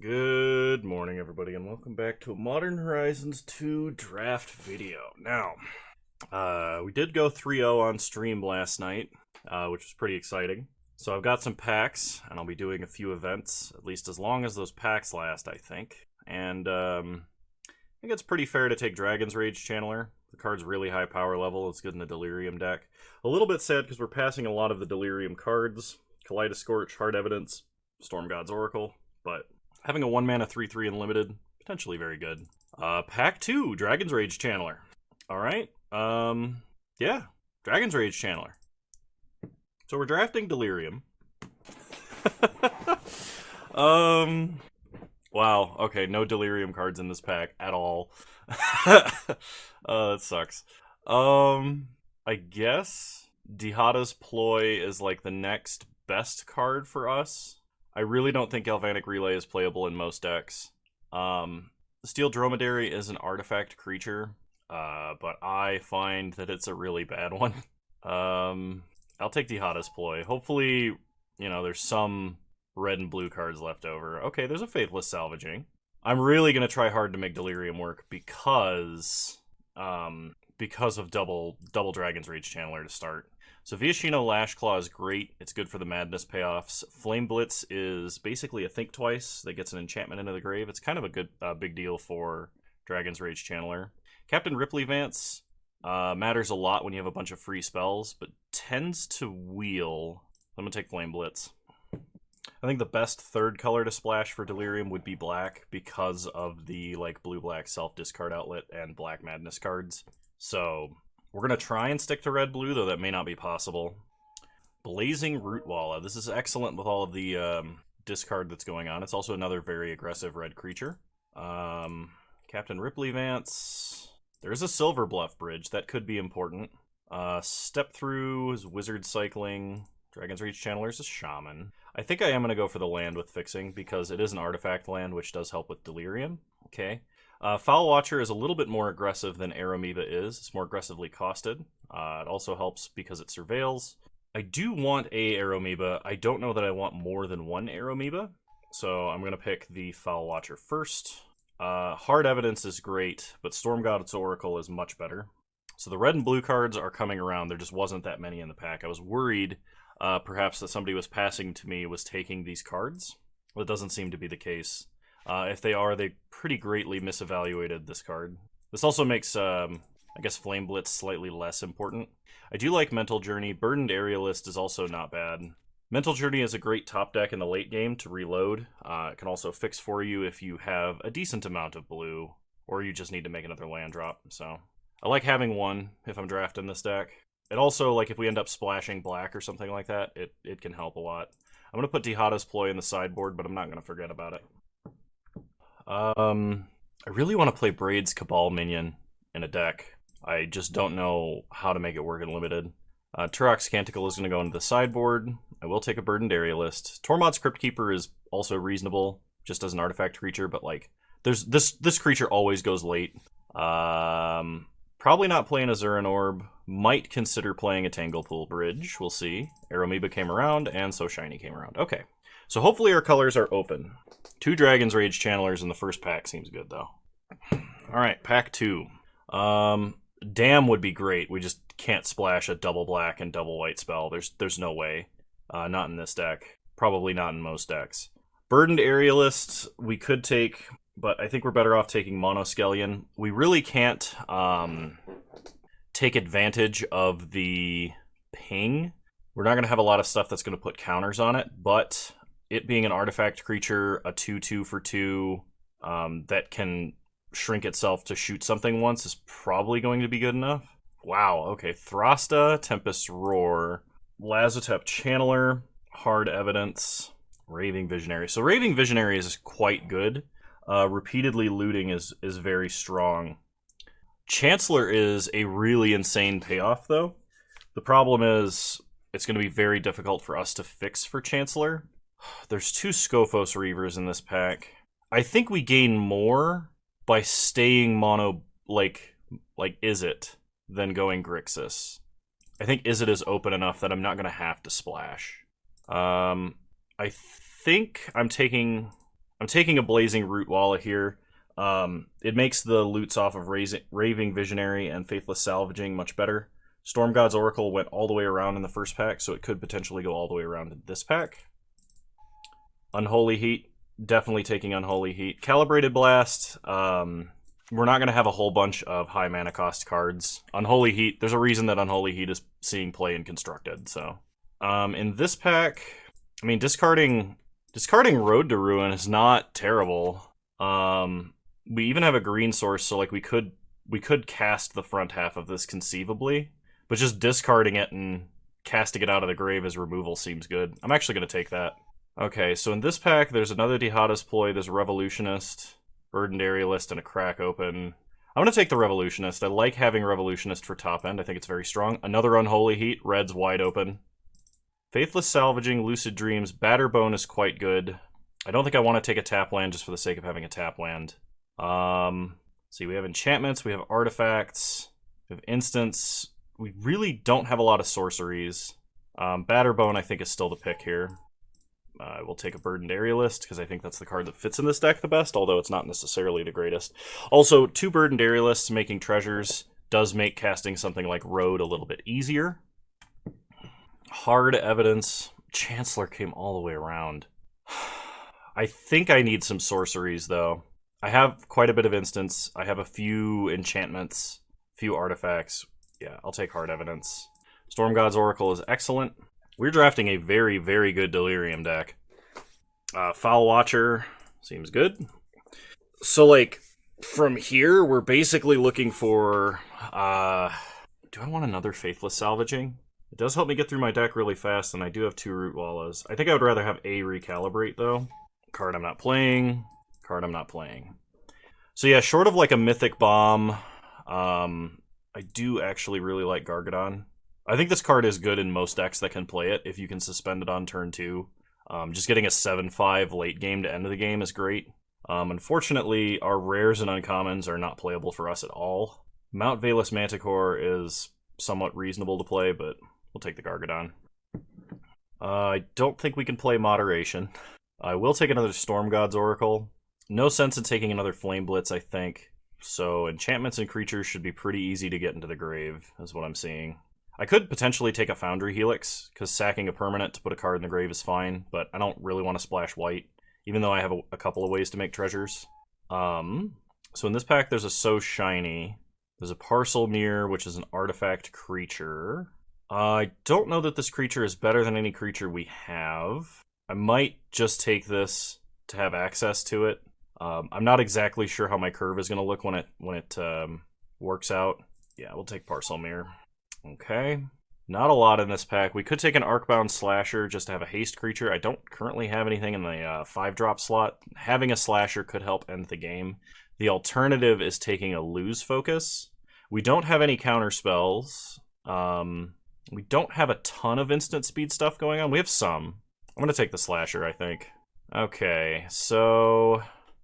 Good morning, everybody, and welcome back to a Modern Horizons 2 draft video. Now, we did go 3-0 on stream last night, which was pretty exciting. So I've got some packs, and I'll be doing a few events, at least as long as those packs last, I think. And I think it's pretty fair to take Dragon's Rage Channeler. The card's really high power level. It's good in the Delirium deck. A little bit sad because we're passing a lot of the Delirium cards. Kaleidoscorch, Hard Evidence, Storm God's Oracle, but having a 1-mana 3/3 Unlimited, potentially very good. Pack 2, Dragon's Rage Channeler. Alright, yeah, Dragon's Rage Channeler. So we're drafting Delirium. Wow, okay, no Delirium cards in this pack at all. That sucks. I guess Dihada's Ploy is like the next best card for us. I really don't think Galvanic Relay is playable in most decks. Steel Dromedary is an artifact creature, but I find that it's a really bad one. I'll take Dihada's Ploy. Hopefully, you know, there's some red and blue cards left over. Okay, there's a Faithless Salvaging. I'm really going to try hard to make Delirium work because of double Dragon's Rage Channeler to start. So Viashino Lashclaw is great. It's good for the Madness payoffs. Flame Blitz is basically a Think Twice that gets an enchantment into the grave. It's kind of a good big deal for Dragon's Rage Channeler. Captain Ripley Vance matters a lot when you have a bunch of free spells, but tends to wheel. I'm going to take Flame Blitz. I think the best third color to splash for Delirium would be black because of the like blue-black self-discard outlet and black Madness cards. So we're going to try and stick to red-blue, though that may not be possible. Blazing Rootwalla. This is excellent with all of the discard that's going on. It's also another very aggressive red creature. Captain Ripley Vance. There's a Silver Bluff Bridge. That could be important. Step Through is Wizard Cycling. Dragon's Reach Channeler is a Shaman. I think I am going to go for the land with Fixing, because it is an artifact land, which does help with Delirium. Okay. Foul Watcher is a little bit more aggressive than Aeromoeba is. It's more aggressively costed. It also helps because it surveils. I do want a Aeromoeba. I don't know that I want more than one Aeromoeba, so I'm going to pick the Foul Watcher first. Hard Evidence is great, but Storm God's Oracle is much better. So the red and blue cards are coming around. There just wasn't that many in the pack. I was worried perhaps that somebody was passing to me was taking these cards. Well, it doesn't seem to be the case. If they are, they pretty greatly misevaluated this card. This also makes, I guess, Flame Blitz slightly less important. I do like Mental Journey. Burdened Aerialist is also not bad. Mental Journey is a great top deck in the late game to reload. It can also fix for you if you have a decent amount of blue, or you just need to make another land drop. So I like having one if I'm drafting this deck. It also, like, if we end up splashing black or something like that, it can help a lot. I'm going to put Dihada's Ploy in the sideboard, but I'm not going to forget about it. I really want to play Braid's Cabal Minion in a deck. I just don't know how to make it work in Limited. Turok's Canticle is going to go into the sideboard. I will take a Burdened Aerialist. Tormod's Cryptkeeper is also reasonable, just as an artifact creature, but like, there's this creature always goes late. Probably not playing a Zurin Orb. Might consider playing a Tanglepool Bridge. We'll see. Aeromoeba came around, and So Shiny came around. Okay. So hopefully our colors are open. 2 Dragon's Rage Channelers in the first pack seems good, though. Alright, pack 2. Dam would be great. We just can't splash a double black and double white spell. There's no way. Not in this deck. Probably not in most decks. Burdened Aerialist we could take, but I think we're better off taking Monoskellion. We really can't take advantage of the ping. We're not going to have a lot of stuff that's going to put counters on it, but it being an artifact creature, a 2/2 for 2 that can shrink itself to shoot something once is probably going to be good enough. Wow, okay. Throsta, Tempest Roar, Lazotep Channeler, Hard Evidence, Raving Visionary. So Raving Visionary is quite good. Repeatedly looting is very strong. Chancellor is a really insane payoff, though. The problem is it's going to be very difficult for us to fix for Chancellor. There's 2 Scophos Reavers in this pack. I think we gain more by staying mono, like Izzet, than going Grixis. I think Izzet is open enough that I'm not going to have to splash. I think I'm taking I'm taking a Blazing Root Wallet here. It makes the loots off of Raving Visionary and Faithless Salvaging much better. Storm God's Oracle went all the way around in the first pack, so it could potentially go all the way around in this pack. Unholy Heat, definitely taking Unholy Heat. Calibrated Blast, we're not going to have a whole bunch of high mana cost cards. Unholy Heat, there's a reason that Unholy Heat is seeing play in Constructed, so. In this pack, I mean, discarding Road to Ruin is not terrible. We even have a green source, so like we could cast the front half of this conceivably, but just discarding it and casting it out of the grave as removal seems good. I'm actually going to take that. Okay, so in this pack, there's another Dihada's Ploy, there's a Revolutionist, Burdened Aerialist, and a Crack Open. I'm going to take the Revolutionist. I like having Revolutionist for top end. I think it's very strong. Another Unholy Heat, red's wide open. Faithless Salvaging, Lucid Dreams, Batterbone is quite good. I don't think I want to take a tap land just for the sake of having a tap land. See, we have enchantments, we have artifacts, we have instants. We really don't have a lot of sorceries. Batterbone, I think, is still the pick here. I will take a Burdened Aerialist, because I think that's the card that fits in this deck the best, although it's not necessarily the greatest. Also, 2 Burdened Aerialists making treasures does make casting something like Road a little bit easier. Hard Evidence. Chancellor came all the way around. I think I need some sorceries, though. I have quite a bit of instants. I have a few enchantments, a few artifacts. Yeah, I'll take Hard Evidence. Storm God's Oracle is excellent. We're drafting a very, very good Delirium deck. Foul Watcher seems good. So, like, from here, we're basically looking for... do I want another Faithless Salvaging? It does help me get through my deck really fast, and I do have 2 Root Wallas. I think I would rather have a Recalibrate, though. Card I'm not playing. Card I'm not playing. So yeah, short of like a Mythic Bomb, I do actually really like Gargadon. I think this card is good in most decks that can play it, if you can suspend it on turn 2. Just getting a 7-5 late game to end of the game is great. Unfortunately, our rares and uncommons are not playable for us at all. Mount Valus Manticore is somewhat reasonable to play, but we'll take the Gargadon. I don't think we can play Moderation. I will take another Storm God's Oracle. No sense in taking another Flame Blitz, I think. So enchantments and creatures should be pretty easy to get into the grave, is what I'm seeing. I could potentially take a Foundry Helix, because sacking a permanent to put a card in the grave is fine, but I don't really want to splash white, even though I have a couple of ways to make treasures. So in this pack, there's a So Shiny. There's a Parcel Mirror, which is an artifact creature. I don't know that this creature is better than any creature we have. I might just take this to have access to it. I'm not exactly sure how my curve is going to look when it works out. Yeah, we'll take Parcel Mirror. Okay. Not a lot in this pack. We could take an Arcbound Slasher just to have a haste creature. I don't currently have anything in the 5-drop slot. Having a Slasher could help end the game. The alternative is taking a Lose Focus. We don't have any counter spells. We don't have a ton of instant speed stuff going on. We have some. I'm going to take the Slasher, I think. Okay, so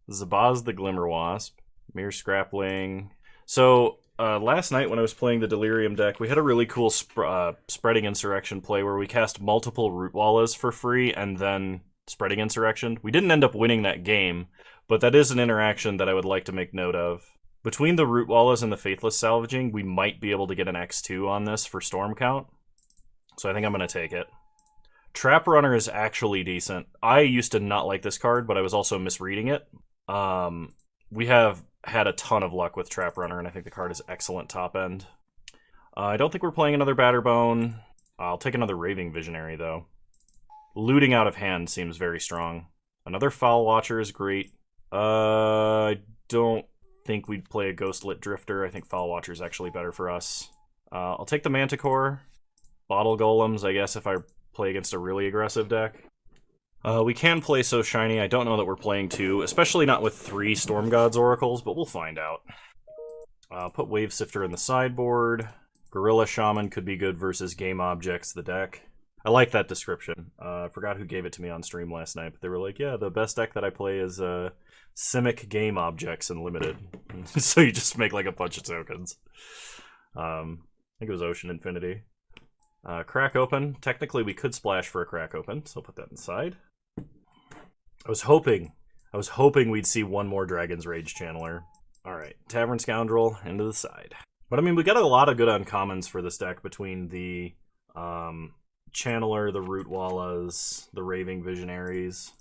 Zabaz the Glimmerwasp, Mere Scrapling. So last night when I was playing the Delirium deck, we had a really cool Spreading Insurrection play where we cast multiple Root Wallas for free and then Spreading Insurrection. We didn't end up winning that game, but that is an interaction that I would like to make note of. Between the Root Wallas and the Faithless Salvaging, we might be able to get an X2 on this for Storm Count. So I think I'm going to take it. Trap Runner is actually decent. I used to not like this card, but I was also misreading it. We have had a ton of luck with Trap Runner, and I think the card is excellent top end. I don't think we're playing another Batterbone. I'll take another Raving Visionary, though. Looting out of hand seems very strong. Another Foul Watcher is great. I don't think we'd play a Ghostlit Drifter. I think Foul Watcher is actually better for us. I'll take the Manticore. Bottle Golems, I guess, if I play against a really aggressive deck. We can play So Shiny. I don't know that we're playing 2, especially not with 3 Storm God's Oracles, but we'll find out. Put Wave Sifter in the sideboard. Gorilla Shaman could be good versus Game Objects, the deck. I like that description. I forgot who gave it to me on stream last night, but they were like, yeah, the best deck that I play is Simic Game Objects and Limited. So you just make like a bunch of tokens. I think it was Ocean Infinity. Crack Open. Technically, we could splash for a Crack Open, so I'll put that inside. I was hoping I was hoping we'd see one more Dragon's Rage Channeler. Alright, Tavern Scoundrel, into the side. But I mean, we got a lot of good uncommons for this deck between the Channeler, the Rootwallas, the Raving Visionaries.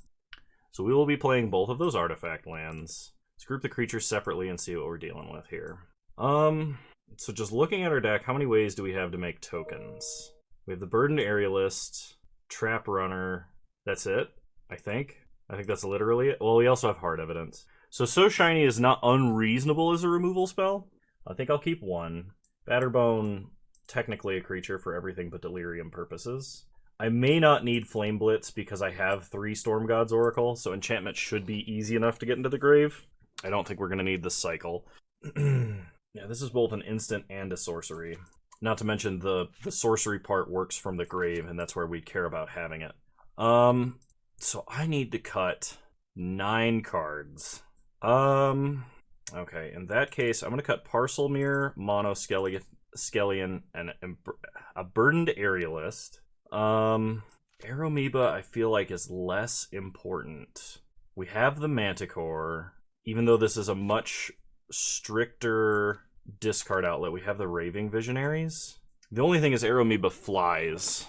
So we will be playing both of those artifact lands. Let's group the creatures separately and see what we're dealing with here. So just looking at our deck, how many ways do we have to make tokens? We have the Burdened Aerialist, Trap Runner. That's it, I think. I think that's literally it. Well, we also have Hard Evidence. So Shiny is not unreasonable as a removal spell. I think I'll keep one. Batterbone, technically a creature for everything but Delirium purposes. I may not need Flame Blitz because I have 3 Storm God's Oracle, so enchantment should be easy enough to get into the grave. I don't think we're going to need this cycle. Yeah, this is both an instant and a sorcery. Not to mention the sorcery part works from the grave, and that's where we care about having it. So I need to cut 9 cards. Okay, in that case, I'm going to cut Parcel Mirror, Mono Skellion, and a Burdened Aerialist. Aeromoeba I feel like is less important. We have the Manticore, even though this is a much stricter discard outlet. We have the Raving Visionaries. The only thing is Aeromoeba flies.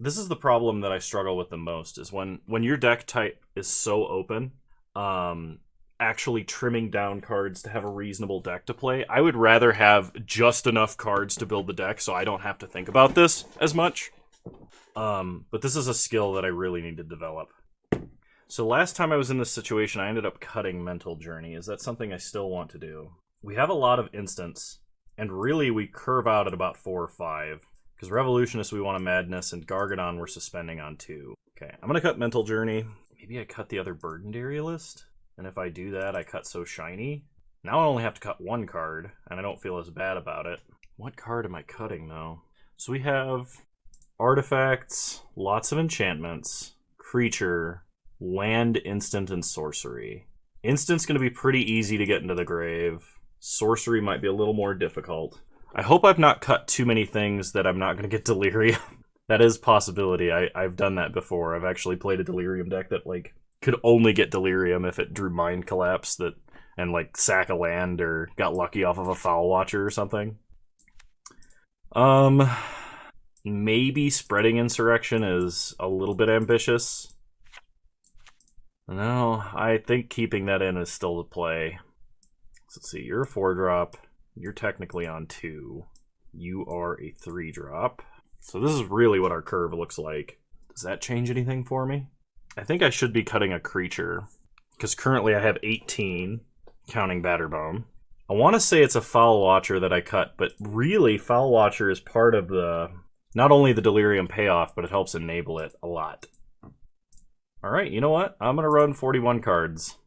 This is the problem that I struggle with the most, is when your deck type is so open, actually trimming down cards to have a reasonable deck to play. I would rather have just enough cards to build the deck so I don't have to think about this as much. But this is a skill that I really need to develop. So last time I was in this situation, I ended up cutting Mental Journey. Is that something I still want to do? We have a lot of instants, and really we curve out at about 4 or 5. Because Revolutionist we want a Madness, and Gargadon we're suspending on 2. Okay, I'm going to cut Mental Journey. Maybe I cut the other Burdened Aerialist? And if I do that, I cut So Shiny. Now I only have to cut 1 card, and I don't feel as bad about it. What card am I cutting, though? So we have artifacts, lots of enchantments, creature, land, instant, and sorcery. Instant's going to be pretty easy to get into the grave. Sorcery might be a little more difficult. I hope I've not cut too many things that I'm not going to get Delirium. That is a possibility. I've done that before. I've actually played a Delirium deck that, like, could only get Delirium if it drew Mind Collapse and, like, sack a land or got lucky off of a Foul Watcher or something. Maybe Spreading Insurrection is a little bit ambitious. No, I think keeping that in is still the play. So let's see, you're a 4-drop. You're technically on 2. You are a 3-drop. So this is really what our curve looks like. Does that change anything for me? I think I should be cutting a creature, because currently I have 18, counting Batterbone. I want to say it's a Foul Watcher that I cut, but really Foul Watcher is part of not only the Delirium payoff, but it helps enable it a lot. Alright, you know what? I'm going to run 41 cards.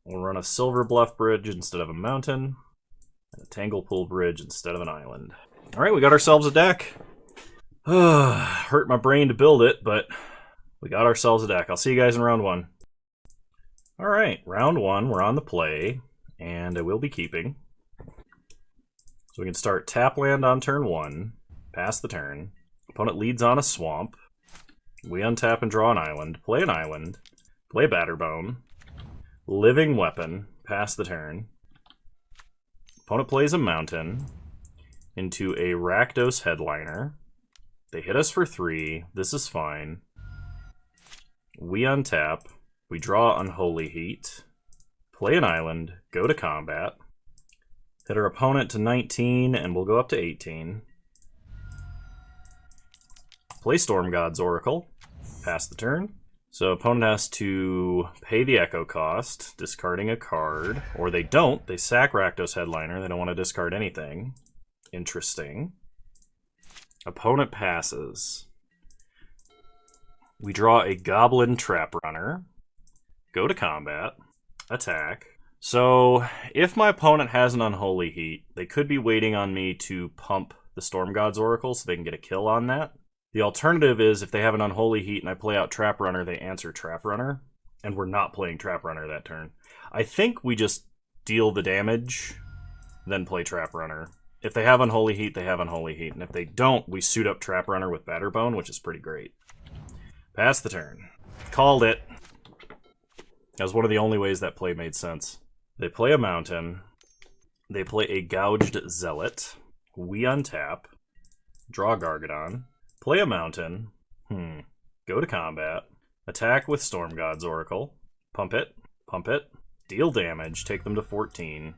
We'll run a Silver Bluff Bridge instead of a mountain, and a Tanglepool Bridge instead of an island. Alright, we got ourselves a deck. Hurt my brain to build it, but we got ourselves a deck. I'll see you guys in round 1. Alright, round 1, we're on the play, and I will be keeping. So we can start tap land on turn 1, pass the turn. Opponent leads on a swamp. We untap and draw an island, play Batterbone. Living Weapon, pass the turn. Opponent plays a mountain into a Rakdos Headliner. They hit us for 3. This is fine. We untap. We draw Unholy Heat. Play an island. Go to combat. Hit our opponent to 19, and we'll go up to 18. Play Storm God's Oracle. Pass the turn. So opponent has to pay the Echo cost, discarding a card. Or they don't. They sack Rakdos Headliner. They don't want to discard anything. Interesting. Opponent passes. We draw a Goblin Trap Runner. Go to combat. Attack. So if my opponent has an Unholy Heat, they could be waiting on me to pump the Storm God's Oracle so they can get a kill on that. The alternative is if they have an Unholy Heat and I play out Trap Runner, they answer Trap Runner. And we're not playing Trap Runner that turn. I think we just deal the damage, then play Trap Runner. If they have Unholy Heat, they have Unholy Heat. And if they don't, we suit up Trap Runner with Batterbone, which is pretty great. Pass the turn. Called it. That was one of the only ways that play made sense. They play a mountain. They play a Gouged Zealot. We untap. Draw Gargadon. Play a mountain. Go to combat. Attack with Storm God's Oracle. Pump it. Pump it. Deal damage. Take them to 14.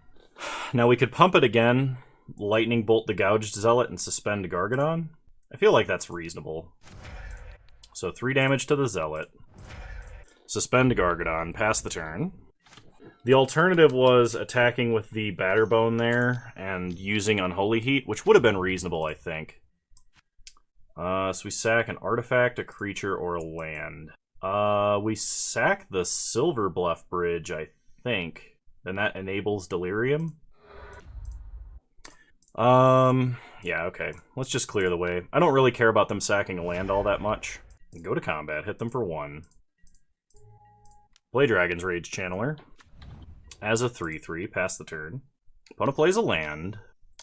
Now we could pump it again. Lightning Bolt the Gouged Zealot and suspend Gargadon. I feel like that's reasonable. So 3 damage to the Zealot. Suspend Gargadon. Pass the turn. The alternative was attacking with the Batterbone there and using Unholy Heat, which would have been reasonable, I think. So we sack an artifact, a creature, or a land. We sack the Silver Bluff Bridge, I think. Then that enables Delirium. Yeah, okay. Let's just clear the way. I don't really care about them sacking a land all that much. Go to combat, hit them for 1. Play Dragon's Rage Channeler. As a 3/3, pass the turn. Opponent plays a land.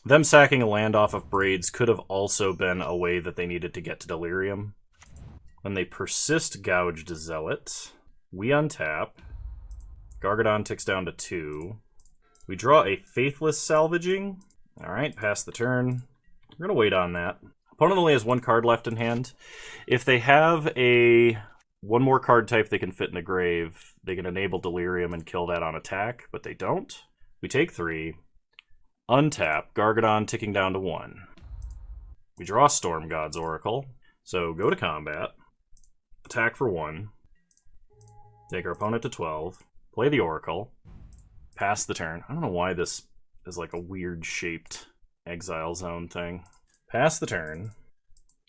Them sacking a land off of Braids could have also been a way that they needed to get to Delirium. Then they persist Gouged Zealot. We untap. Gargadon ticks down to 2. We draw a Faithless Salvaging. Alright, pass the turn. We're going to wait on that. Opponent only has 1 card left in hand. If they have a 1 more card type they can fit in the grave, they can enable Delirium and kill that on attack, but they don't. We take 3. Untap, Gargadon ticking down to 1. We draw Storm God's Oracle. So go to combat. Attack for 1. Take our opponent to 12. Play the Oracle. Pass the turn. I don't know why this is like a weird shaped exile zone thing. Pass the turn.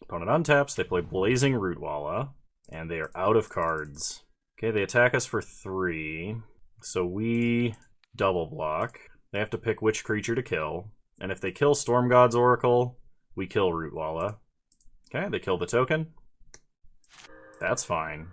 Opponent untaps. They play Blazing Rootwalla. And they are out of cards. Okay, they attack us for 3. So we double block. They have to pick which creature to kill. And if they kill Storm God's Oracle, we kill Rootwalla. Okay, they kill the token. That's fine.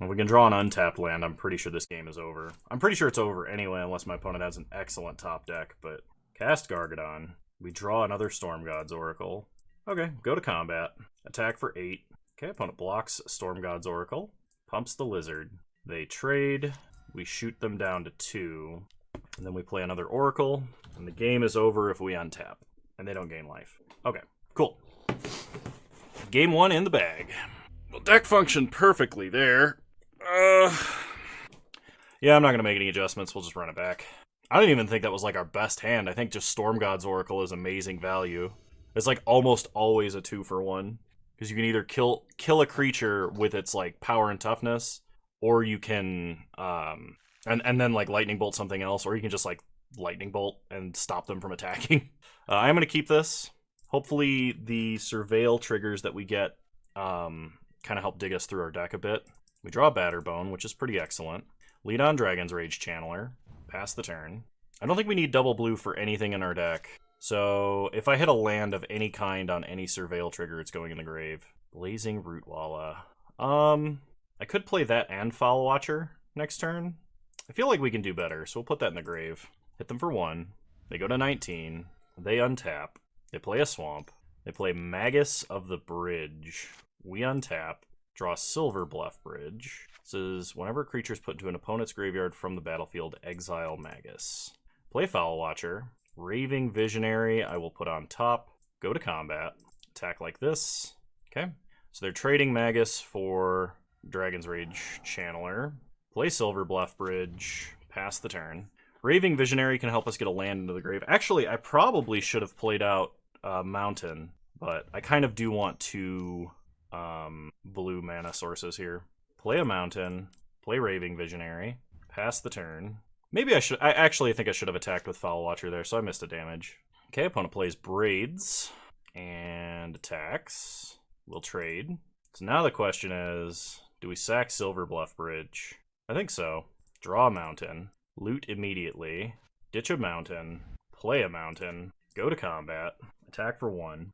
If we can draw an untapped land, I'm pretty sure this game is over. I'm pretty sure it's over anyway, unless my opponent has an excellent top deck. But cast Gargadon. We draw another Storm God's Oracle. Okay, go to combat. Attack for 8. Okay, opponent blocks Storm God's Oracle. Pumps the Lizard. They trade. We shoot them down to 2. And then we play another Oracle. And the game is over if we untap. And they don't gain life. Okay, cool. Game 1 in the bag. Well, deck functioned perfectly there. Yeah, I'm not going to make any adjustments. We'll just run it back. I don't even think that was like our best hand. I think just Storm God's Oracle is amazing value. It's like almost always a 2-for-1. Because you can either kill a creature with its like power and toughness, or you can and then like lightning bolt something else, or you can just like lightning bolt and stop them from attacking. I'm gonna keep this. Hopefully the surveil triggers that we get kind of help dig us through our deck a bit. We draw Batterbone, which is pretty excellent. Lead on Dragon's Rage Channeler. Pass the turn. I don't think we need double blue for anything in our deck. So if I hit a land of any kind on any surveil trigger, it's going in the grave. Blazing Rootwalla. I could play that and Foul Watcher next turn. I feel like we can do better, so we'll put that in the grave. Hit them for 1. They go to 19. They untap. They play a swamp. They play Magus of the Bridge. We untap. Draw Silver Bluff Bridge. This is whenever a creature is put into an opponent's graveyard from the battlefield, exile Magus. Play Foul Watcher. Raving Visionary, I will put on top. Go to combat. Attack like this. Okay. So they're trading Magus for Dragon's Rage Channeler. Play Silver Bluff Bridge. Pass the turn. Raving Visionary can help us get a land into the grave. Actually, I probably should have played out Mountain, but I kind of do want 2 blue mana sources here. Play a Mountain. Play Raving Visionary. Pass the turn. Maybe I should... I actually think I should have attacked with Foul Watcher there, so I missed a damage. Okay, opponent plays Braids. And attacks. We'll trade. So now the question is, do we sack Silver Bluff Bridge? I think so. Draw a Mountain. Loot immediately. Ditch a Mountain. Play a Mountain. Go to combat. Attack for 1.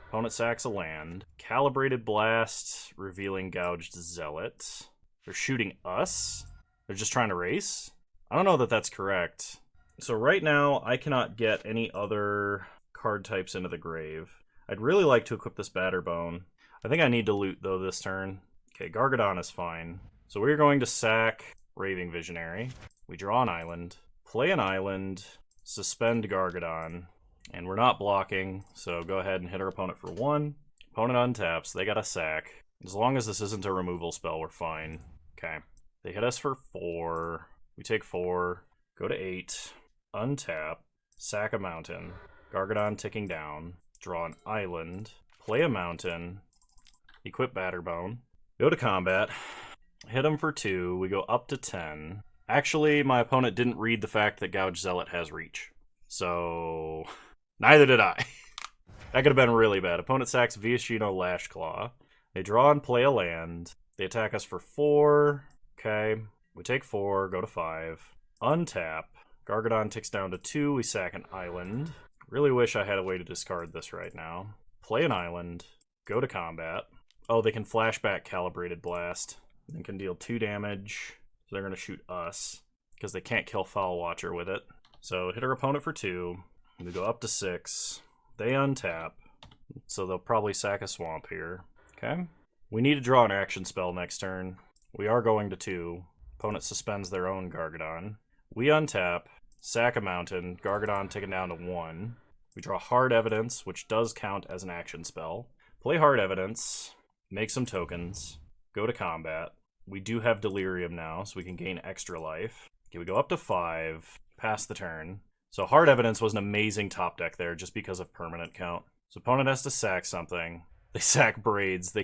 Opponent sacks a land. Calibrated Blast, revealing Gouged Zealot. They're shooting us? They're just trying to race? I don't know that that's correct. So right now, I cannot get any other card types into the grave. I'd really like to equip this Batterbone. I think I need to loot, though, this turn. Okay, Gargadon is fine. So we're going to sack Raving Visionary. We draw an island, play an island, suspend Gargadon, and we're not blocking, so go ahead and hit our opponent for 1. Opponent untaps, they got a sack. As long as this isn't a removal spell, we're fine. Okay. They hit us for 4. We take 4, go to 8, untap, sack a mountain, Gargadon ticking down, draw an island, play a mountain, equip Batterbone, go to combat, hit him for 2, we go up to 10. Actually, my opponent didn't read the fact that Gouge Zealot has reach. So, neither did I. That could have been really bad. Opponent sacks Viashino Lashclaw. They draw and play a land. They attack us for 4. Okay. We take 4, go to 5. Untap. Gargadon ticks down to 2. We sack an island. Really wish I had a way to discard this right now. Play an island. Go to combat. Oh, they can flashback Calibrated Blast. And can deal 2 damage. So they're going to shoot us. Because they can't kill Foul Watcher with it. So hit our opponent for 2. We go up to 6. They untap. So they'll probably sack a swamp here. Okay. We need to draw an action spell next turn. We are going to 2. Opponent suspends their own Gargadon. We untap, sack a mountain, Gargadon taken down to 1. We draw Hard Evidence, which does count as an action spell. Play Hard Evidence, make some tokens, go to combat. We do have Delirium now, so we can gain extra life. Okay, we go up to 5, pass the turn. So Hard Evidence was an amazing top deck there, just because of permanent count. So opponent has to sack something. They sack Braids. They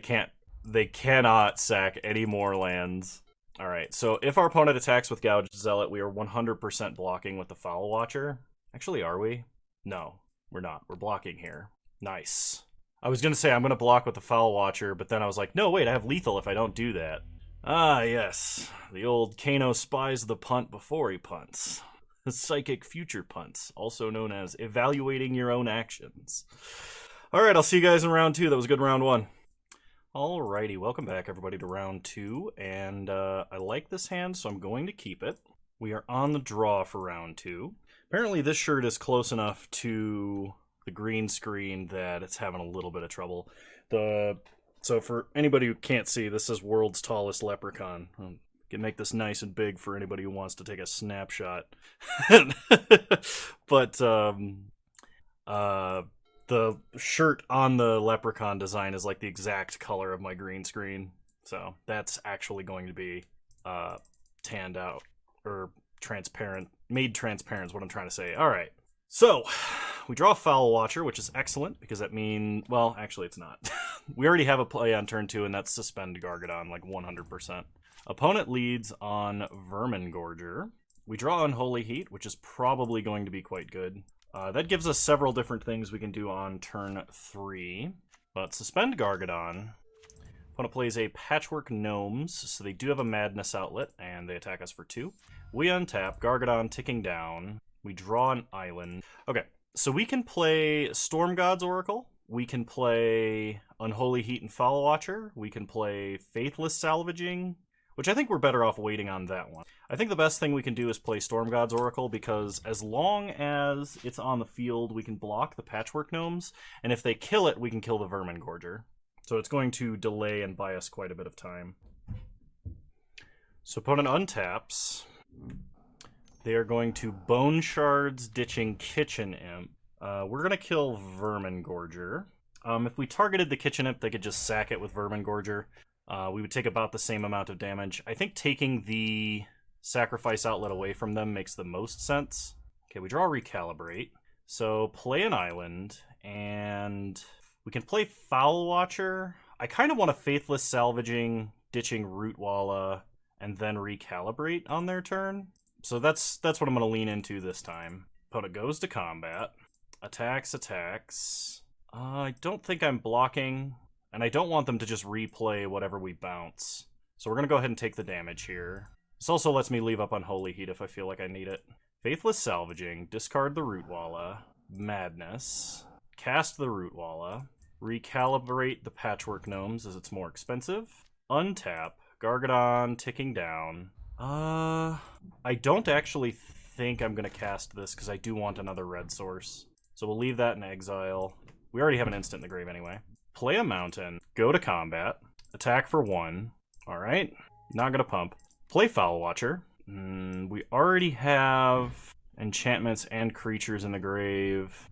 cannot sack any more lands. Alright, so if our opponent attacks with Gouge Zealot, we are 100% blocking with the Foul Watcher. Actually, are we? No, we're not. We're blocking here. Nice. I was going to say I'm going to block with the Foul Watcher, but then I was like, no, wait, I have lethal if I don't do that. Ah, yes. The old Kano spies the punt before he punts. Psychic future punts, also known as evaluating your own actions. Alright, I'll see you guys in round 2. That was a good round 1. Alrighty, welcome back everybody to round 2, and I like this hand, so I'm going to keep it. We are on the draw for round 2. Apparently this shirt is close enough to the green screen that it's having a little bit of trouble. So for anybody who can't see, this is World's Tallest Leprechaun. Can make this nice and big for anybody who wants to take a snapshot. But the shirt on the Leprechaun design is like the exact color of my green screen. So that's actually going to be tanned out, or transparent, made transparent is what I'm trying to say. All right. So we draw Foul Watcher, which is excellent because that means, well, actually it's not. We already have a play on turn 2, and that's Suspend Gargadon, like 100%. Opponent leads on Vermin Gorger. We draw Unholy Heat, which is probably going to be quite good. That gives us several different things we can do on turn 3. But Suspend Gargadon. Opponent plays a Patchwork Gnomes, so they do have a Madness outlet, and they attack us for 2. We untap, Gargadon ticking down. We draw an island. Okay, so we can play Storm God's Oracle. We can play Unholy Heat and Foul Watcher. We can play Faithless Salvaging, which I think we're better off waiting on that one. I think the best thing we can do is play Storm God's Oracle, because as long as it's on the field, we can block the Patchwork Gnomes, and if they kill it, we can kill the Vermin Gorger. So it's going to delay and buy us quite a bit of time. So opponent untaps. They are going to Bone Shards, ditching Kitchen Imp. We're going to kill Vermin Gorger. If we targeted the Kitchen Imp, they could just sack it with Vermin Gorger. We would take about the same amount of damage. I think taking the Sacrifice Outlet away from them makes the most sense. Okay, we draw Recalibrate. So play an island, and we can play Foul Watcher. I kind of want a Faithless Salvaging, ditching Rootwalla, and then Recalibrate on their turn. So that's what I'm going to lean into this time. Opponent goes to combat. Attacks. I don't think I'm blocking, and I don't want them to just replay whatever we bounce. So we're going to go ahead and take the damage here. This also lets me leave up Unholy Heat if I feel like I need it. Faithless Salvaging, discard the Rootwalla, Madness, cast the Rootwalla, recalibrate the Patchwork Gnomes as it's more expensive, untap, Gargadon ticking down. I don't actually think I'm going to cast this because I do want another red source. So we'll leave that in exile. We already have an instant in the grave anyway. Play a mountain, go to combat, attack for 1. Alright, not going to pump. Play Foul Watcher. We already have enchantments and creatures in the grave.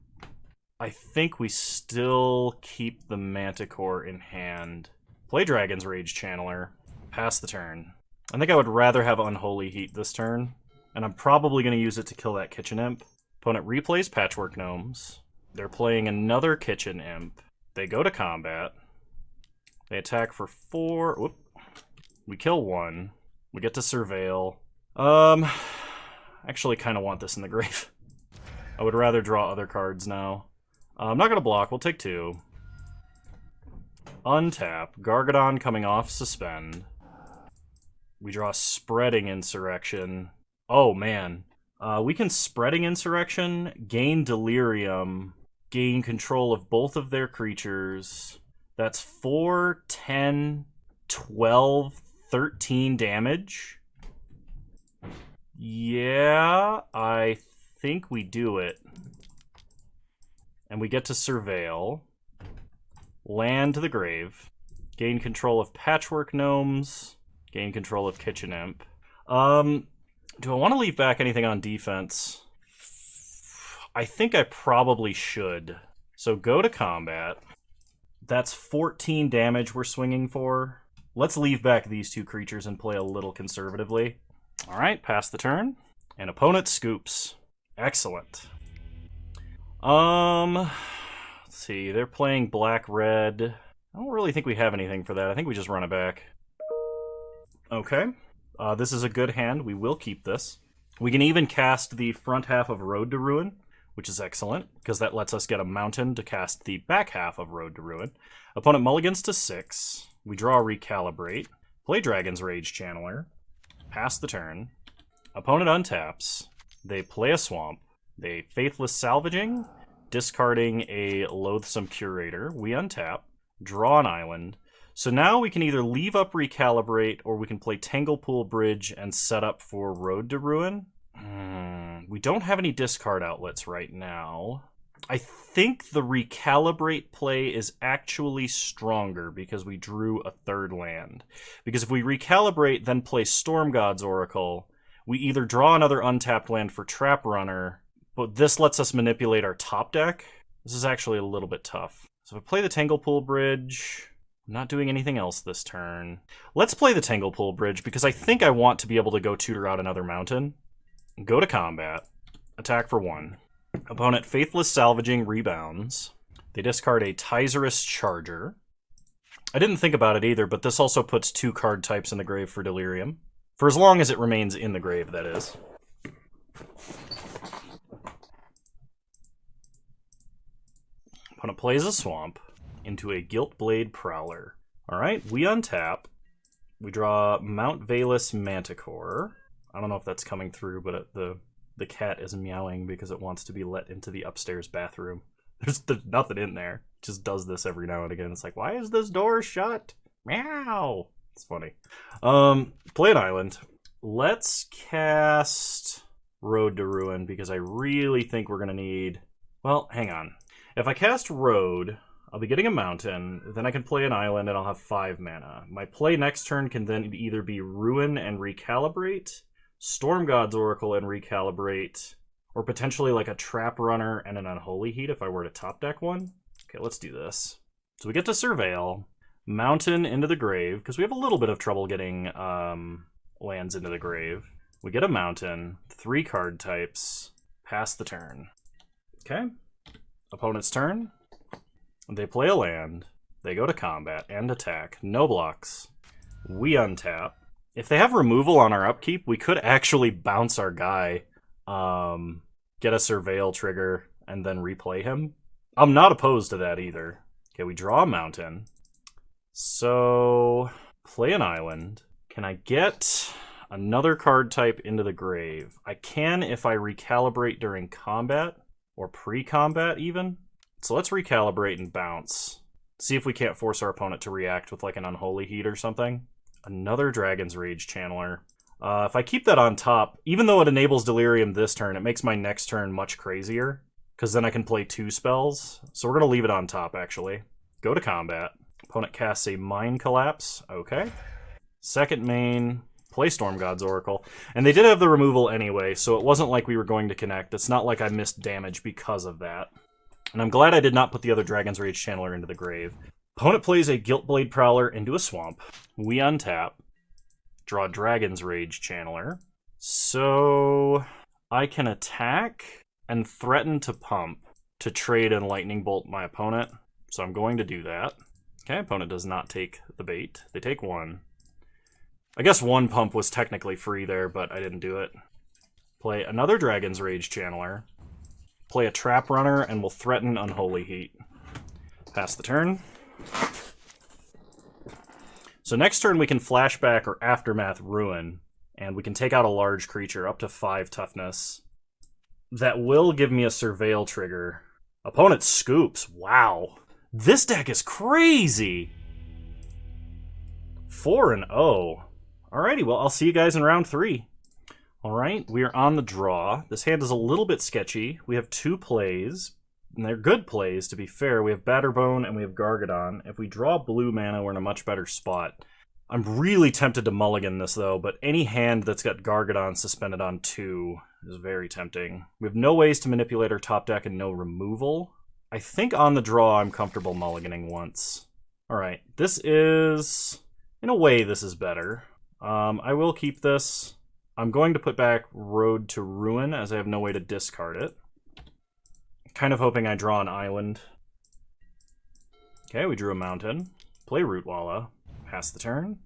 I think we still keep the Manticore in hand. Play Dragon's Rage Channeler. Pass the turn. I think I would rather have Unholy Heat this turn, and I'm probably going to use it to kill that Kitchen Imp. Opponent replays Patchwork Gnomes. They're playing another Kitchen Imp. They go to combat. They attack for 4. Whoop. We kill 1. We get to Surveil. Actually kind of want this in the grave. I would rather draw other cards now. I'm not going to block. We'll take 2. Untap. Gargadon coming off Suspend. We draw Spreading Insurrection. Oh, man. We can Spreading Insurrection, gain Delirium, gain control of both of their creatures. That's 4, 10, 12, 13 damage. Yeah, I think we do it. And we get to Surveil. Land to the grave. Gain control of Patchwork Gnomes. Gain control of Kitchen Imp. Do I want to leave back anything on defense? I think I probably should. So go to combat. That's 14 damage we're swinging for. Let's leave back these 2 creatures and play a little conservatively. Alright, pass the turn. And opponent scoops. Excellent. Let's see, they're playing black-red. I don't really think we have anything for that. I think we just run it back. Okay. This is a good hand. We will keep this. We can even cast the front half of Road to Ruin, which is excellent, because that lets us get a mountain to cast the back half of Road to Ruin. Opponent mulligans to 6. We draw Recalibrate. Play Dragon's Rage Channeler. Pass the turn. Opponent untaps. They play a Swamp. They Faithless Salvaging, discarding a Loathsome Curator. We untap, draw an island. So now we can either leave up Recalibrate, or we can play Tanglepool Bridge and set up for Road to Ruin. We don't have any discard outlets right now. I think the Recalibrate play is actually stronger because we drew a 3rd land. Because if we Recalibrate, then play Storm God's Oracle, we either draw another untapped land for Trap Runner, but this lets us manipulate our top deck. This is actually a little bit tough. So if I play the Tanglepool Bridge, I'm not doing anything else this turn. Let's play the Tanglepool Bridge because I think I want to be able to go tutor out another mountain. Go to combat. Attack for 1. Opponent Faithless Salvaging rebounds. They discard a Tyzerus Charger. I didn't think about it either, but this also puts 2 card types in the grave for Delirium. For as long as it remains in the grave, that is. Opponent plays a Swamp into a Guiltblade Prowler. Alright, we untap. We draw Mount Valus Manticore. I don't know if that's coming through, but the cat is meowing because it wants to be let into the upstairs bathroom. There's nothing in there. It just does this every now and again. It's like, why is this door shut? Meow! It's funny. Play an island. Let's cast Road to Ruin because I really think we're going to need... Well, hang on. If I cast Road, I'll be getting a mountain, then I can play an island and I'll have 5 mana. My play next turn can then either be Ruin and Recalibrate, Storm God's Oracle and Recalibrate, or potentially like a Trap Runner and an Unholy Heat if I were to top deck one. Okay, let's do this. So we get to Surveil, Mountain into the grave, because we have a little bit of trouble getting lands into the grave. We get a mountain, 3 card types, pass the turn. Okay, opponent's turn. They play a land, they go to combat and attack, no blocks. We untap. If they have removal on our upkeep, we could actually bounce our guy, get a Surveil trigger, and then replay him. I'm not opposed to that either. Okay, we draw a mountain. So, play an island. Can I get another card type into the grave? I can if I recalibrate during combat, or pre-combat even. So let's recalibrate and bounce. See if we can't force our opponent to react with like an Unholy Heat or something. Another Dragon's Rage Channeler. If I keep that on top, even though it enables Delirium this turn, it makes my next turn much crazier. Because then I can play 2 spells. So we're going to leave it on top, actually. Go to combat. Opponent casts a Mind Collapse. Okay. Second main. Play Storm God's Oracle. And they did have the removal anyway, so it wasn't like we were going to connect. It's not like I missed damage because of that. And I'm glad I did not put the other Dragon's Rage Channeler into the grave. Opponent plays a Guiltblade Prowler into a swamp. We untap. Draw Dragon's Rage Channeler. So I can attack and threaten to pump to trade and Lightning Bolt my opponent. So I'm going to do that. Okay, opponent does not take the bait. They take one. I guess one pump was technically free there, but I didn't do it. Play another Dragon's Rage Channeler. Play a Trap Runner, and we'll threaten Unholy Heat. Pass the turn. So next turn we can Flashback or Aftermath Ruin, and we can take out a large creature, up to 5 toughness. That will give me a Surveil trigger. Opponent scoops. Wow. This deck is crazy! 4-0. Alrighty, well, I'll see you guys in round 3. Alright, we are on the draw. This hand is a little bit sketchy. We have 2 plays, and they're good plays, to be fair. We have Batterbone and we have Gargadon. If we draw blue mana, we're in a much better spot. I'm really tempted to mulligan this, though, but any hand that's got Gargadon suspended on 2 is very tempting. We have no ways to manipulate our top deck and no removal. I think on the draw I'm comfortable mulliganing once. Alright, this is... in a way, this is better. I will keep this. I'm going to put back Road to Ruin, as I have no way to discard it. Kind of hoping I draw an island. Okay, we drew a mountain. Play Rootwalla. Pass the turn.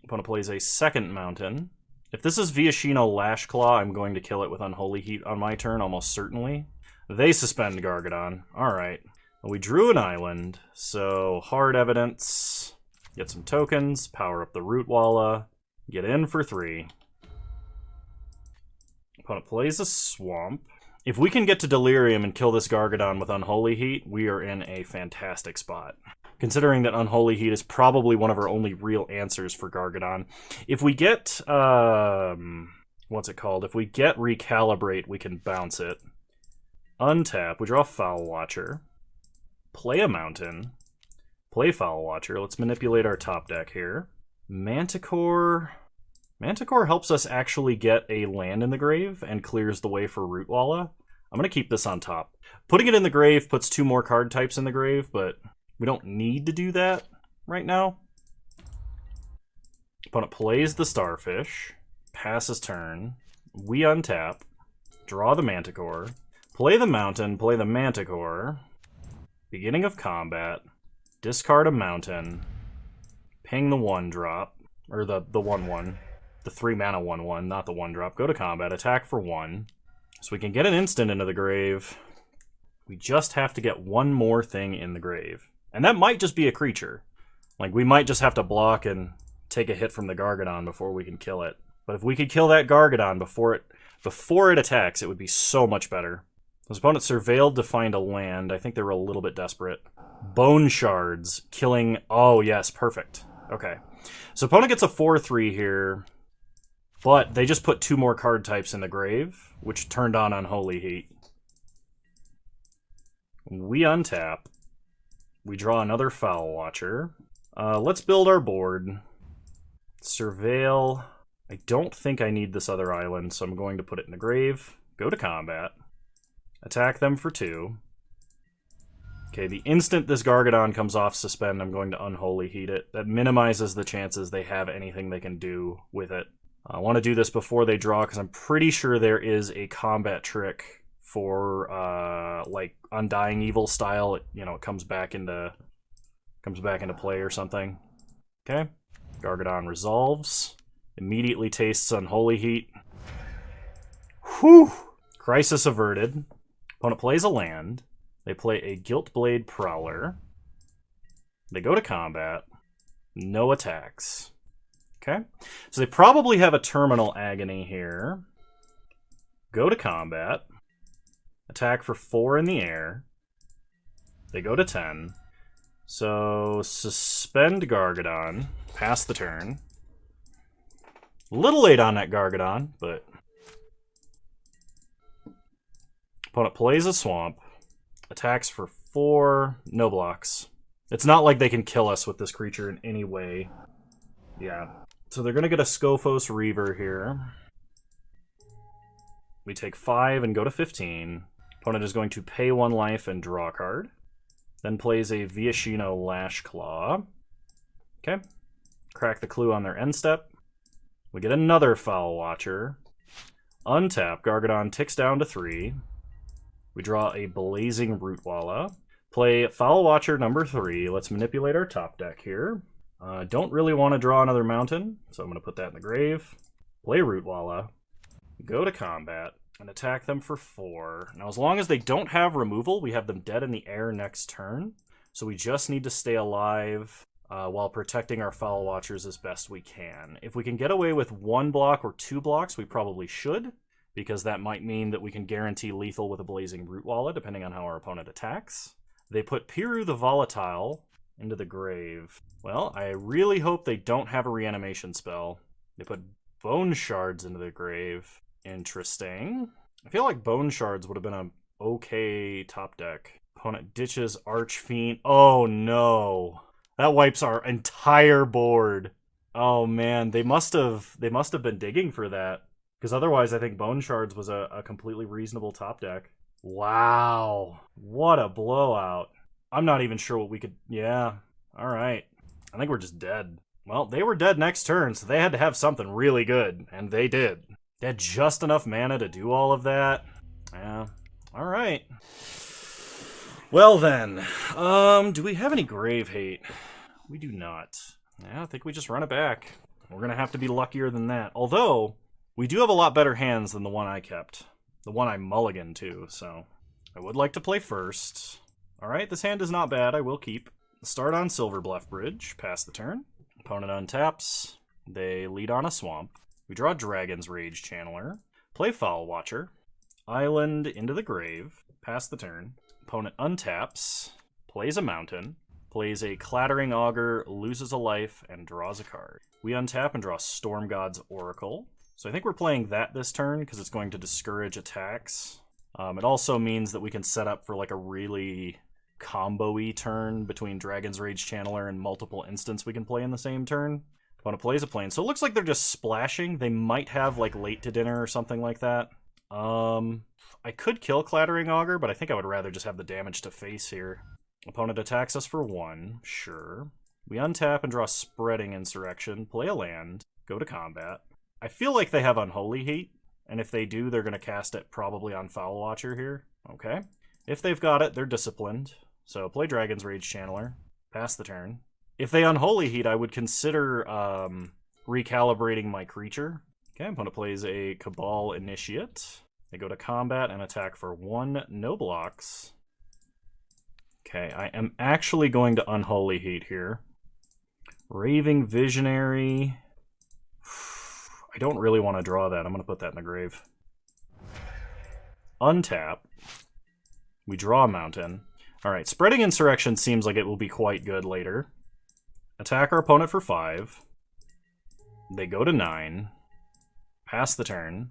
Opponent plays a second mountain. If this is Viashino Lashclaw, I'm going to kill it with Unholy Heat on my turn, almost certainly. They suspend Gargadon. Alright. Well, we drew an island, so hard evidence. Get some tokens, power up the Rootwalla, get in for 3. Opponent plays a swamp. If we can get to Delirium and kill this Gargadon with Unholy Heat, we are in a fantastic spot. Considering that Unholy Heat is probably one of our only real answers for Gargadon. If we get, what's it called? If we get Recalibrate, we can bounce it. Untap, we draw Foul Watcher. Play a mountain. Play Foul Watcher. Let's manipulate our top deck here. Manticore. Manticore helps us actually get a land in the grave and clears the way for Rootwalla. I'm going to keep this on top. Putting it in the grave puts 2 more card types in the grave, but we don't need to do that right now. Opponent plays the Starfish. Passes turn. We untap. Draw the Manticore. Play the mountain. Play the Manticore. Beginning of combat. Discard a mountain. Ping the 1-drop. Or the 1-1. The 3-mana 1-1, not the 1-drop. Go to combat. Attack for 1. So we can get an instant into the grave. We just have to get one more thing in the grave. And that might just be a creature. Like, we might just have to block and take a hit from the Gargadon before we can kill it. But if we could kill that Gargadon before it attacks, it would be so much better. His opponent surveilled to find a land. I think they were a little bit desperate. Bone Shards, killing... Oh, yes, perfect. Okay. So opponent gets a 4-3 here, but they just put 2 more card types in the grave, which turned on Unholy Heat. We untap. We draw another Foul Watcher. Let's build our board. Surveil. I don't think I need this other island, so I'm going to put it in the grave. Go to combat. Attack them for 2. Okay, the instant this Gargadon comes off suspend, I'm going to Unholy Heat it. That minimizes the chances they have anything they can do with it. I want to do this before they draw, because I'm pretty sure there is a combat trick for, like, Undying Evil style. It comes back into play or something. Okay, Gargadon resolves. Immediately tastes Unholy Heat. Whew! Crisis averted. Opponent plays a land. They play a Guiltblade Prowler. They go to combat. No attacks. Okay. So they probably have a Terminal Agony here. Go to combat. Attack for 4 in the air. They go to 10. So suspend Gargadon. Pass the turn. A little late on that Gargadon, but... Opponent plays a swamp. Attacks for 4. No blocks. It's not like they can kill us with this creature in any way. Yeah. So they're going to get a Scophos Reaver here. We take 5 and go to 15. Opponent is going to pay 1 life and draw a card. Then plays a Viashino Lashclaw. Okay. Crack the clue on their end step. We get another Foul Watcher. Untap, Gargadon ticks down to 3. We draw a Blazing Rootwalla. Play Foul Watcher number 3. Let's manipulate our top deck here. Don't really want to draw another mountain, so I'm going to put that in the grave. Play Rootwalla. Go to combat and attack them for 4. Now, as long as they don't have removal, we have them dead in the air next turn. So we just need to stay alive while protecting our Foul Watchers as best we can. If we can get away with 1 block or 2 blocks, we probably should, because that might mean that we can guarantee lethal with a Blazing Rootwalla, depending on how our opponent attacks. They put Piru the Volatile into the grave. Well, I really hope they don't have a reanimation spell. They put Bone Shards into the grave. Interesting. I feel like Bone Shards would have been an okay top deck. Opponent ditches Archfiend. Oh no. That wipes our entire board. Oh man, they must have been digging for that. Because otherwise I think Bone Shards was a completely reasonable top deck. Wow. What a blowout. I'm not even sure what we could... Yeah. Alright. I think we're just dead. Well, they were dead next turn, so they had to have something really good. And they did. They had just enough mana to do all of that. Yeah. Alright. Well then. Do we have any grave hate? We do not. Yeah, I think we just run it back. We're going to have to be luckier than that. Although, we do have a lot better hands than the one I kept. The one I mulliganed to, so... I would like to play first. Alright, this hand is not bad. I will keep. Start on Silverbluff Bridge. Pass the turn. Opponent untaps. They lead on a swamp. We draw Dragon's Rage Channeler. Play Foul Watcher. Island into the grave. Pass the turn. Opponent untaps. Plays a mountain. Plays a Clattering Augur, loses a life, and draws a card. We untap and draw Storm God's Oracle. So I think we're playing that this turn because it's going to discourage attacks. It also means that we can set up for like a really combo-y turn between Dragon's Rage Channeler and multiple instants we can play in the same turn. Opponent plays a plane. So it looks like they're just splashing. They might have like Late to Dinner or something like that. I could kill Clattering Augur, but I think I would rather just have the damage to face here. Opponent attacks us for 1. Sure. We untap and draw Spreading Insurrection. Play a land. Go to combat. I feel like they have Unholy Heat, and if they do, they're going to cast it probably on Foul Watcher here. Okay. If they've got it, they're disciplined. So play Dragon's Rage Channeler. Pass the turn. If they Unholy Heat, I would consider recalibrating my creature. Okay, opponent plays a Cabal Initiate. They go to combat and attack for 1, no blocks. Okay, I am actually going to Unholy Heat here. Raving Visionary... I don't really want to draw that. I'm going to put that in the grave. Untap. We draw a mountain. Alright, Spreading Insurrection seems like it will be quite good later. Attack our opponent for 5. They go to 9. Pass the turn.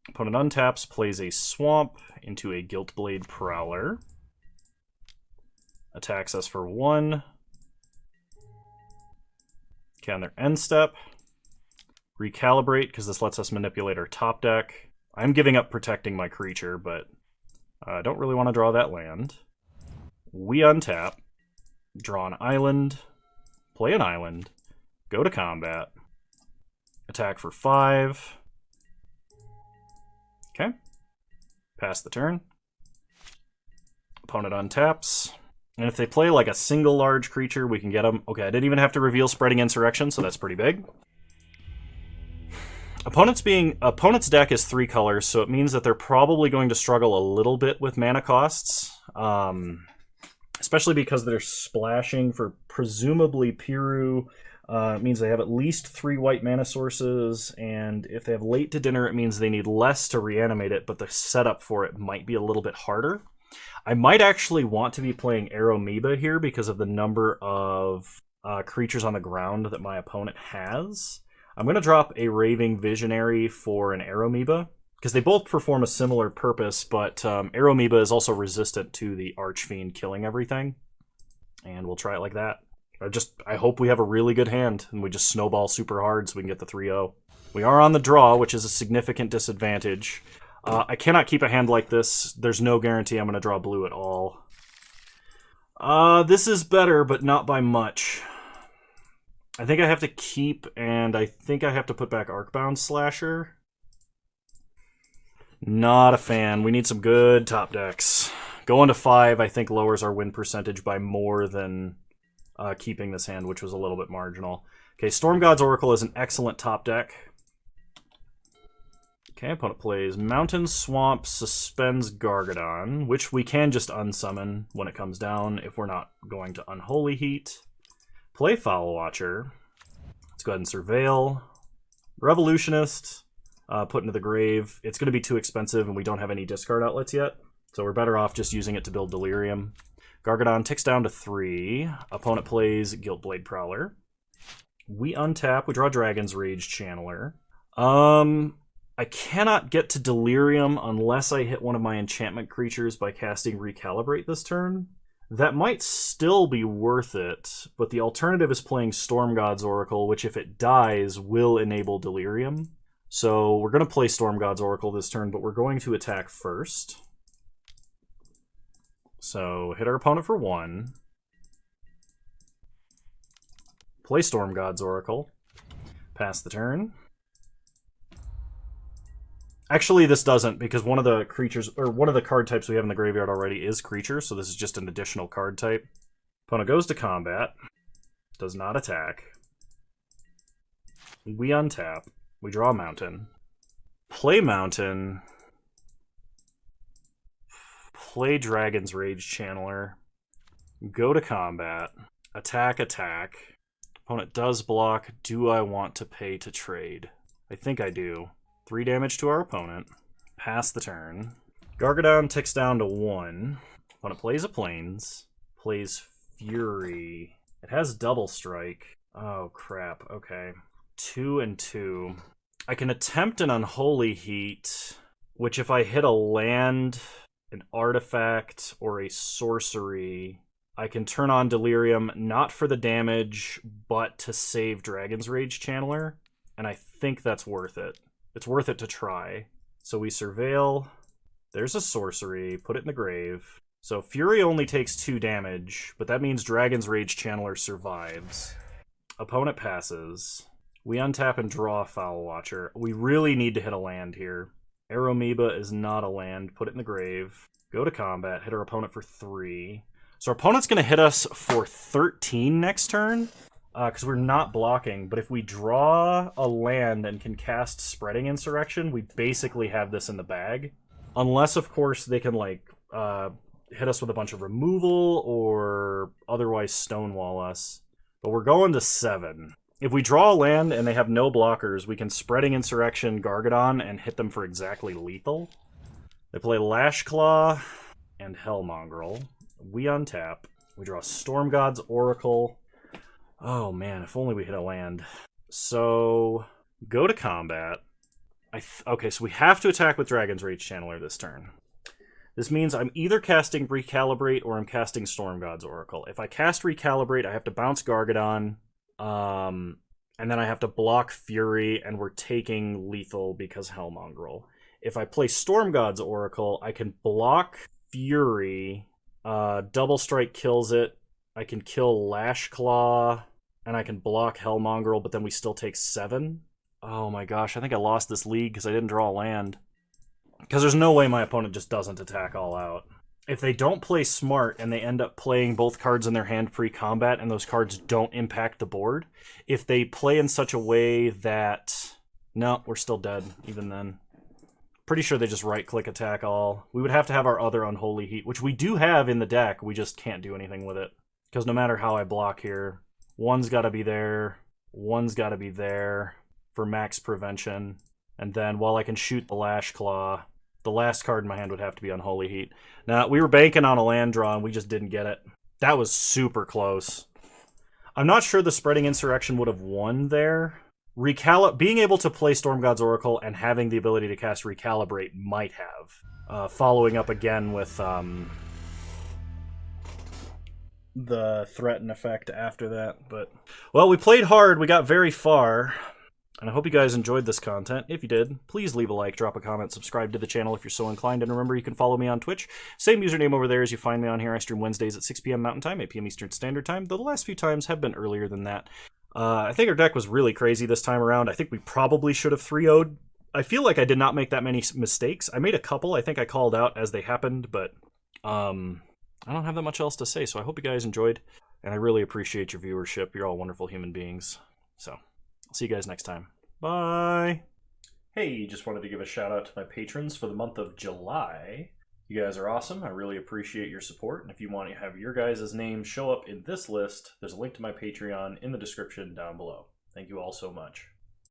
Opponent untaps, plays a Swamp into a Guiltblade Prowler. Attacks us for 1. Okay, on their end step. Recalibrate, because this lets us manipulate our top deck. I'm giving up protecting my creature, but I don't really want to draw that land. We untap, draw an island, play an island, go to combat, attack for 5. Okay. Pass the turn. Opponent untaps. And if they play like a single large creature, we can get them. Okay, I didn't even have to reveal Spreading Insurrection, so that's pretty big. Opponent's deck is 3 colors, so it means that they're probably going to struggle a little bit with mana costs. Especially because they're splashing for presumably Piru. It means they have at least 3 white mana sources, and if they have Late to Dinner, it means they need less to reanimate it, but the setup for it might be a little bit harder. I might actually want to be playing Aeromoeba here because of the number of creatures on the ground that my opponent has. I'm going to drop a Raving Visionary for an Aeromoeba, because they both perform a similar purpose, but Aeromoeba is also resistant to the Archfiend killing everything. And we'll try it like that. I hope we have a really good hand, and we just snowball super hard so we can get the 3-0. We are on the draw, which is a significant disadvantage. I cannot keep a hand like this. There's no guarantee I'm going to draw blue at all. This is better, but not by much. I think I have to keep, and I think I have to put back Arcbound Slasher. Not a fan. We need some good top decks. Going to 5, I think, lowers our win percentage by more than keeping this hand, which was a little bit marginal. Okay, Storm God's Oracle is an excellent top deck. Okay, opponent plays Mountain Swamp, suspends Gargadon, which we can just unsummon when it comes down if we're not going to Unholy Heat. Play Foul Watcher. Let's go ahead and Surveil. Revolutionist, put into the grave. It's going to be too expensive and we don't have any discard outlets yet, so we're better off just using it to build Delirium. Gargadon ticks down to 3. Opponent plays Guiltblade Prowler. We untap, we draw Dragon's Rage Channeler. I cannot get to Delirium unless I hit one of my enchantment creatures by casting Recalibrate this turn. That might still be worth it, but the alternative is playing Storm God's Oracle, which if it dies, will enable Delirium. So we're going to play Storm God's Oracle this turn, but we're going to attack first. So hit our opponent for 1. Play Storm God's Oracle. Pass the turn. Actually, this doesn't, because one of the creatures, or one of the card types we have in the graveyard already is creature, so this is just an additional card type. Opponent goes to combat. Does not attack. We untap. We draw a mountain. Play mountain. Play Dragon's Rage Channeler. Go to combat. Attack, attack. Opponent does block. Do I want to pay to trade? I think I do. 3 damage to our opponent. Pass the turn. Gargadon ticks down to 1. Opponent plays a Plains. Plays Fury. It has double strike. Oh, crap. Okay. 2 and 2. I can attempt an Unholy Heat, which if I hit a land, an artifact, or a sorcery, I can turn on Delirium, not for the damage, but to save Dragon's Rage Channeler, and I think that's worth it. It's worth it to try. So we Surveil. There's a sorcery. Put it in the grave. So Fury only takes 2 damage, but that means Dragon's Rage Channeler survives. Opponent passes. We untap and draw Foul Watcher. We really need to hit a land here. Aeromoeba is not a land. Put it in the grave. Go to combat. Hit our opponent for 3. So our opponent's going to hit us for 13 next turn. Because we're not blocking, but if we draw a land and can cast Spreading Insurrection, we basically have this in the bag. Unless, of course, they can, like, hit us with a bunch of removal or otherwise stonewall us. But we're going to 7. If we draw a land and they have no blockers, we can Spreading Insurrection Gargadon and hit them for exactly lethal. They play Lashclaw and Hellmongrel. We untap. We draw Storm God's Oracle. Oh man, if only we hit a land. So, go to combat. Okay, so we have to attack with Dragon's Rage Channeler this turn. This means I'm either casting Recalibrate or I'm casting Storm God's Oracle. If I cast Recalibrate, I have to bounce Gargadon, and then I have to block Fury, and we're taking lethal because Hellmongrel. If I play Storm God's Oracle, I can block Fury, Double Strike kills it, I can kill Lashclaw, and I can block Hellmongrel, but then we still take 7. Oh my gosh, I think I lost this league because I didn't draw a land. Because there's no way my opponent just doesn't attack all out. If they don't play smart and they end up playing both cards in their hand pre-combat and those cards don't impact the board, if they play in such a way that... No, we're still dead, even then. Pretty sure they just right-click attack all. We would have to have our other Unholy Heat, which we do have in the deck, we just can't do anything with it. Because no matter how I block here, one's got to be there, one's got to be there for max prevention. And then while I can shoot the Lashclaw, the last card in my hand would have to be Unholy Heat. Now, we were banking on a land draw and we just didn't get it. That was super close. I'm not sure the Spreading Insurrection would have won there. Being able to play Storm God's Oracle and having the ability to cast Recalibrate might have. Following up again with... the threaten effect after that. But well, we played hard. We got very far. And I hope you guys enjoyed this content. If you did, please leave a like, drop a comment, subscribe to the channel if you're so inclined, and remember you can follow me on Twitch. Same username over there as you find me on here. I stream Wednesdays at 6 p.m. Mountain Time, 8 p.m. Eastern Standard Time, though the last few times have been earlier than that. I think our deck was really crazy this time around. I think we probably should have 3-0'd. I feel like I did not make that many mistakes. I made a couple. I think I called out as they happened, but I don't have that much else to say, so I hope you guys enjoyed, and I really appreciate your viewership. You're all wonderful human beings. So, I'll see you guys next time. Bye! Hey, just wanted to give a shout out to my patrons for the month of July. You guys are awesome. I really appreciate your support, and if you want to have your guys' names show up in this list, there's a link to my Patreon in the description down below. Thank you all so much.